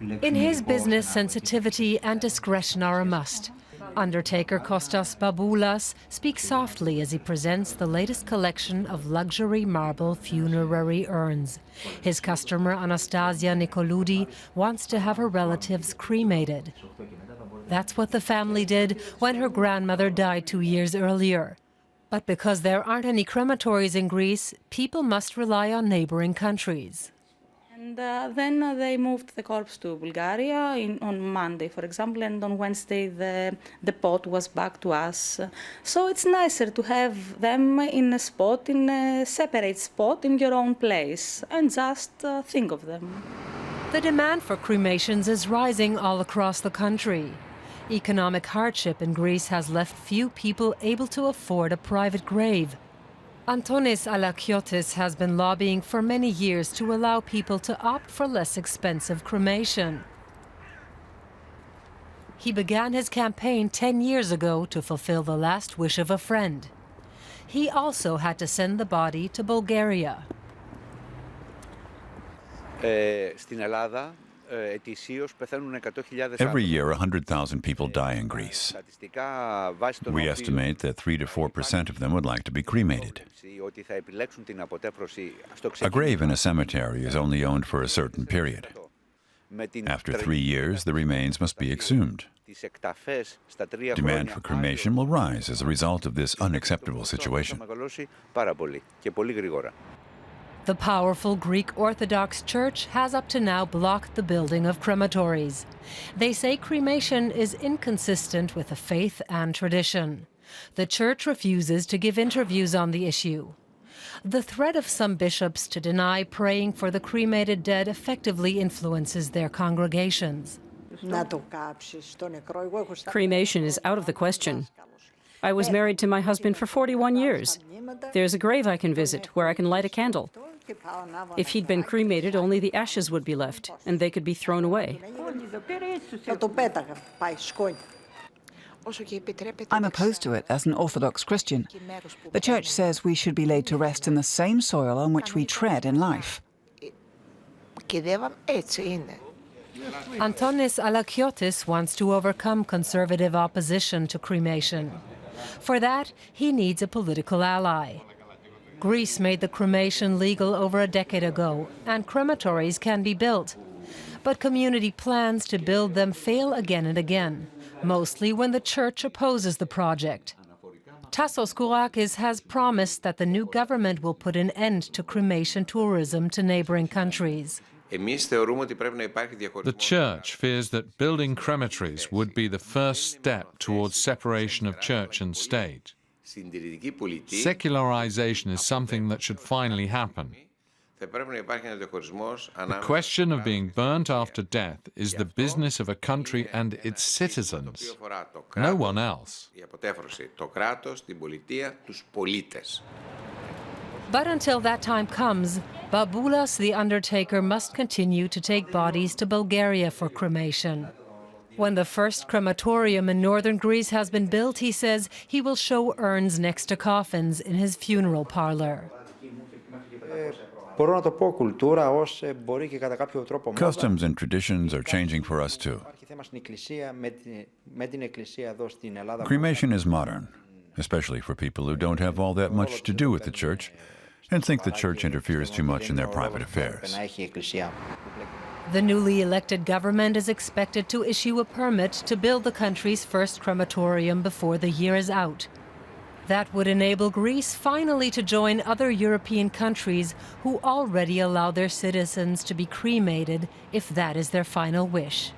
In his business, sensitivity and discretion are a must. Undertaker Kostas Baboulas speaks softly as he presents the latest collection of luxury marble funerary urns. His customer, Anastasia Nicoloudi, wants to have her relatives cremated. That's what the family did when her grandmother died 2 years earlier. But because there aren't any crematories in Greece, people must rely on neighboring countries. And then they moved the corpse to Bulgaria on Monday, for example, and on Wednesday the pot was back to us. So it's nicer to have them in a separate spot in your own place, and just think of them. The demand for cremations is rising all across the country. Economic hardship in Greece has left few people able to afford a private grave. Antonis Alakiotis has been lobbying for many years to allow people to opt for less expensive cremation. He began his campaign 10 years ago to fulfill the last wish of a friend. He also had to send the body to Bulgaria. Every year, 100,000 people die in Greece. We estimate that 3 to 4% of them would like to be cremated. A grave in a cemetery is only owned for a certain period. After 3 years, the remains must be exhumed. Demand for cremation will rise as a result of this unacceptable situation. The powerful Greek-Orthodox Church has up to now blocked the building of crematories. They say cremation is inconsistent with the faith and tradition. The Church refuses to give interviews on the issue. The threat of some bishops to deny praying for the cremated dead effectively influences their congregations. Cremation is out of the question. I was married to my husband for 41 years. There's a grave I can visit where I can light a candle. If he'd been cremated, only the ashes would be left, and they could be thrown away. I'm opposed to it as an Orthodox Christian. The Church says we should be laid to rest in the same soil on which we tread in life. Antonis Alakiotis wants to overcome conservative opposition to cremation. For that, he needs a political ally. Greece made the cremation legal over a decade ago, and crematories can be built. But community plans to build them fail again and again, mostly when the Church opposes the project. Tassos Kourakis has promised that the new government will put an end to cremation tourism to neighboring countries. The Church fears that building crematories would be the first step towards separation of church and state. Secularization is something that should finally happen. The question of being burnt after death is the business of a country and its citizens, no one else. But until that time comes, Baboulas the undertaker must continue to take bodies to Bulgaria for cremation. When the first crematorium in northern Greece has been built, he says he will show urns next to coffins in his funeral parlor. Customs and traditions are changing for us too. Cremation is modern, especially for people who don't have all that much to do with the Church and think the Church interferes too much in their private affairs. The newly elected government is expected to issue a permit to build the country's first crematorium before the year is out. That would enable Greece finally to join other European countries who already allow their citizens to be cremated if that is their final wish.